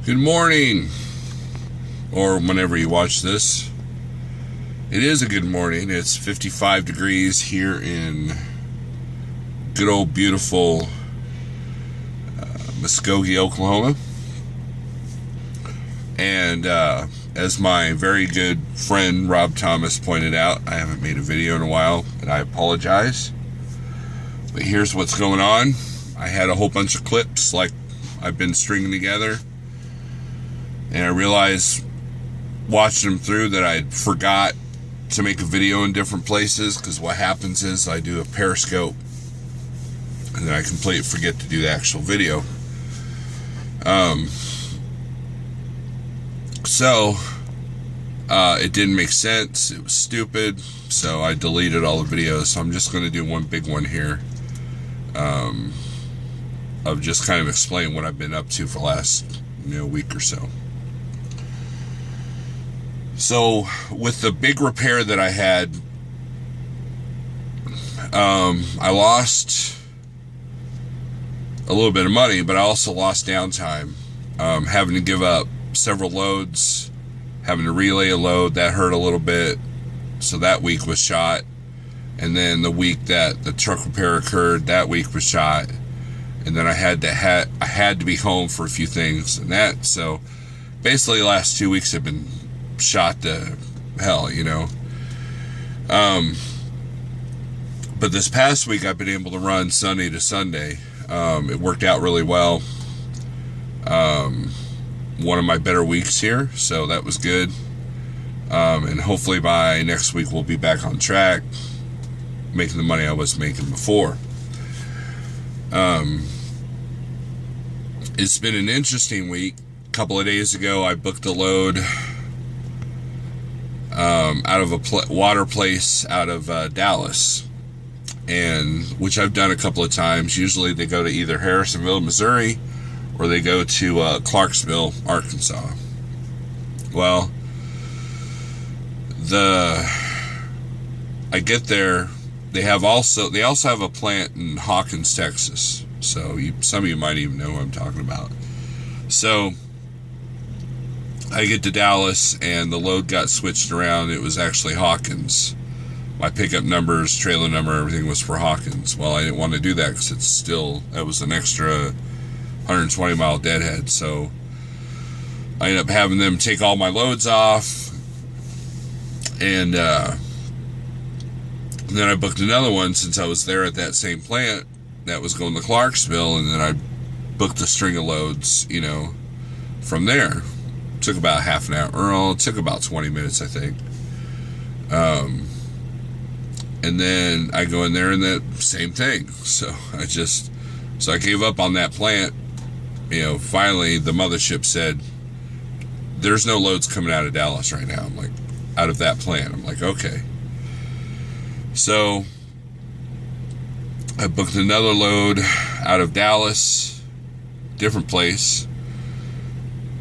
Good morning, or whenever you watch this. It is a good morning. It's 55 degrees here in good old beautiful Muskogee, Oklahoma. And as my very good friend Rob Thomas pointed out, I haven't made a video in a while, and I apologize. But here's what's going on. I had a whole bunch of clips like I've been stringing together, and I realized watching them through that I forgot to make a video in different places, because what happens is I do a Periscope and then I completely forget to do the actual video. So it didn't make sense. It was stupid, so I deleted all the videos. So I'm just going to do one big one here of just kind of explaining what I've been up to for the last week or so. So with the big repair that I had, I lost a little bit of money, but I also lost downtime, having to give up several loads, having to relay a load. That hurt a little bit, so that week was shot. And then the week that the truck repair occurred, that week was shot. And then I had to be home for a few things and that. So basically the last 2 weeks have been shot to hell, but this past week I've been able to run Sunday to Sunday. It worked out really well. One of my better weeks here, so that was good. And hopefully by next week we'll be back on track, making the money I was making before. It's been an interesting week. A couple of days ago I booked a load out of a water place out of Dallas, and which I've done a couple of times. Usually they go to either Harrisonville, Missouri, or they go to Clarksville, Arkansas. Well, I get there, they also have a plant in Hawkins, Texas. So some of you might even know what I'm talking about. So I get to Dallas, and the load got switched around. It was actually Hawkins. My pickup numbers, trailer number, everything was for Hawkins. Well, I didn't want to do that because it was an extra 120-mile deadhead. So I ended up having them take all my loads off, and then I booked another one since I was there at that same plant that was going to Clarksville, and then I booked a string of loads, from there. Took about half an hour, or it took about 20 minutes, I think. And then I go in there and that same thing. So I gave up on that plant. Finally the mothership said, there's no loads coming out of Dallas right now. I'm like, out of that plant. I'm like, okay. So I booked another load out of Dallas, different place.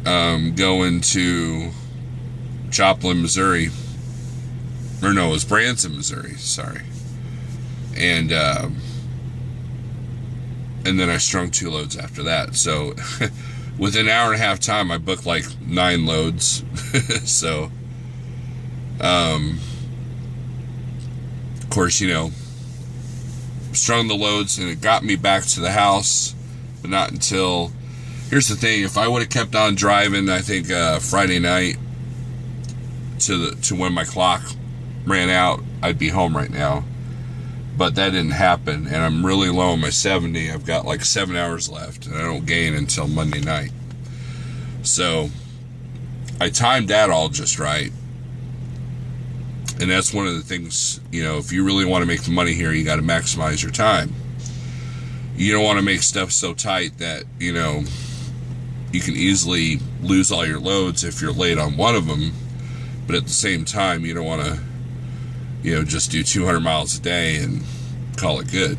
Going to Joplin, Missouri. Or no, it was Branson, Missouri. Sorry. And then I strung 2 loads after that. So within an hour and a half time, I booked like 9 loads. So, of course, strung the loads, and it got me back to the house, but not until... Here's the thing, if I would have kept on driving, I think Friday night to when my clock ran out, I'd be home right now. But that didn't happen, and I'm really low on my 70. I've got like 7 hours left, and I don't gain until Monday night. So I timed that all just right. And that's one of the things, if you really want to make the money here, you got to maximize your time. You don't want to make stuff so tight that, you can easily lose all your loads if you're late on one of them. But at the same time, you don't want to, just do 200 miles a day and call it good.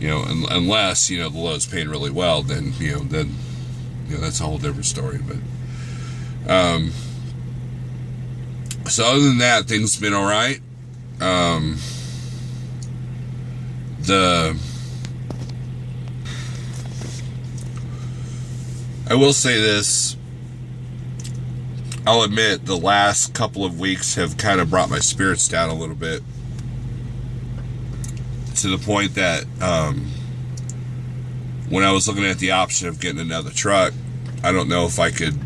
Unless, the load's paying really well, then that's a whole different story. But, so other than that, things have been all right. I will say this. I'll admit the last couple of weeks have kind of brought my spirits down a little bit, to the point that when I was looking at the option of getting another truck, I don't know if I could.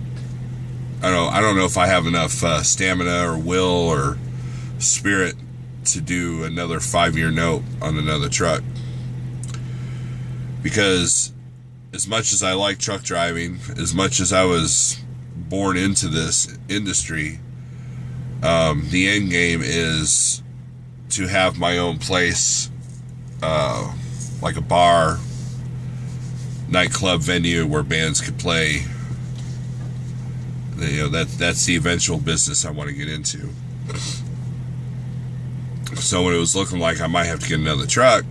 I don't know if I have enough stamina or will or spirit to do another 5-year note on another truck. Because as much as I like truck driving, as much as I was born into this industry, the end game is to have my own place, like a bar, nightclub venue where bands could play. You know, that's the eventual business I want to get into. So when it was looking like I might have to get another truck,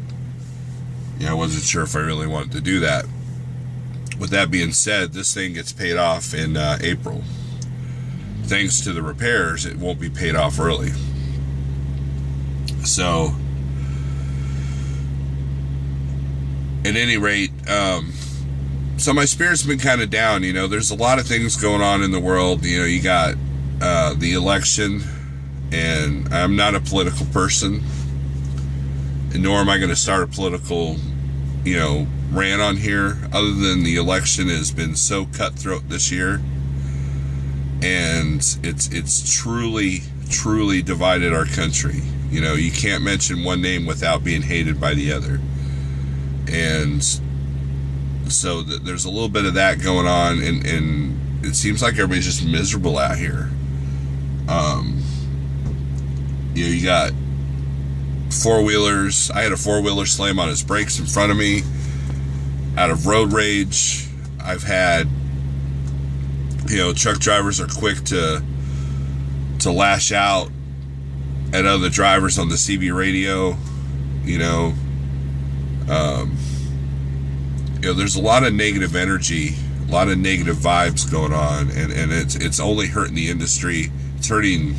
I wasn't sure if I really wanted to do that. With that being said, this thing gets paid off in April. Thanks to the repairs, it won't be paid off early. So, at any rate, so my spirit's been kind of down. There's a lot of things going on in the world. You got the election, and I'm not a political person, and nor am I going to start a political, rant on here, other than the election has been so cutthroat this year, and it's truly divided our country. You can't mention one name without being hated by the other, and so there's a little bit of that going on, and it seems like everybody's just miserable out here. You got four-wheelers. I had a four-wheeler slam on his brakes in front of me out of road rage. I've had, truck drivers are quick to lash out at other drivers on the CB radio. There's a lot of negative energy, a lot of negative vibes going on, and it's only hurting the industry. It's hurting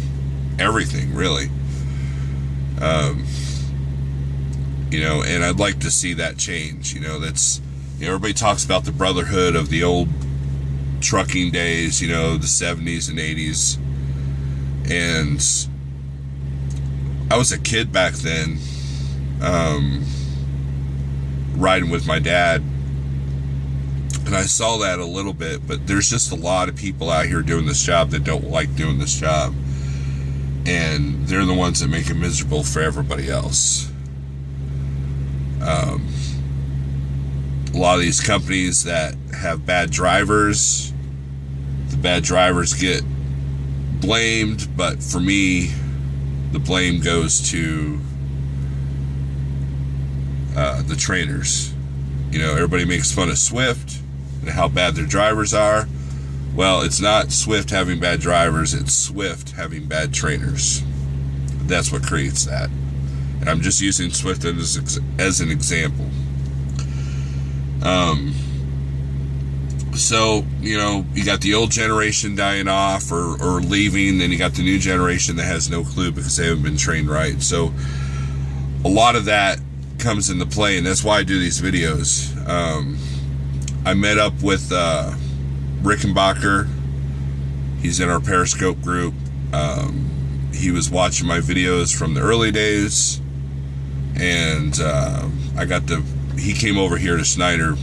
everything, really. And I'd like to see that change. That's, everybody talks about the brotherhood of the old trucking days, the 70s and 80s. And I was a kid back then, riding with my dad, and I saw that a little bit, but there's just a lot of people out here doing this job that don't like doing this job, and they're the ones that make it miserable for everybody else. A lot of these companies that have bad drivers, the bad drivers get blamed, but for me, the blame goes to the trainers. Everybody makes fun of Swift and how bad their drivers are. Well, it's not Swift having bad drivers, it's Swift having bad trainers. That's what creates that. And I'm just using Swift as an example. So, you got the old generation dying off or leaving, then you got the new generation that has no clue because they haven't been trained right. So, a lot of that comes into play, and that's why I do these videos. I met up with Rickenbacker. He's in our Periscope group. He was watching my videos from the early days, and he came over here to Snyder,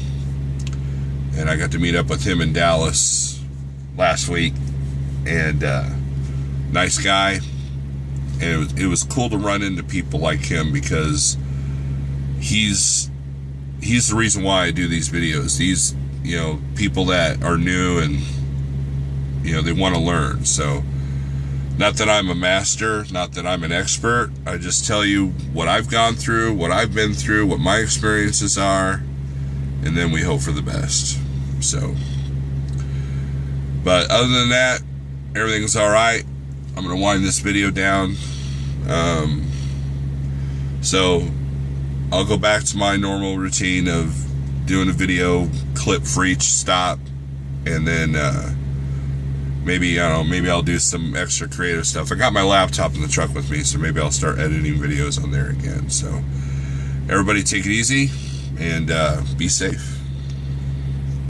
and I got to meet up with him in Dallas last week, and nice guy, and it was cool to run into people like him, because he's the reason why I do these videos. These, people that are new and, they want to learn. So, not that I'm a master, not that I'm an expert. I just tell you what I've gone through, what I've been through, what my experiences are, and then we hope for the best. So, but other than that, everything's all right. I'm going to wind this video down. So, I'll go back to my normal routine of doing a video clip for each stop, and then maybe I'll do some extra creative stuff. I got my laptop in the truck with me, so maybe I'll start editing videos on there again. So everybody take it easy and be safe.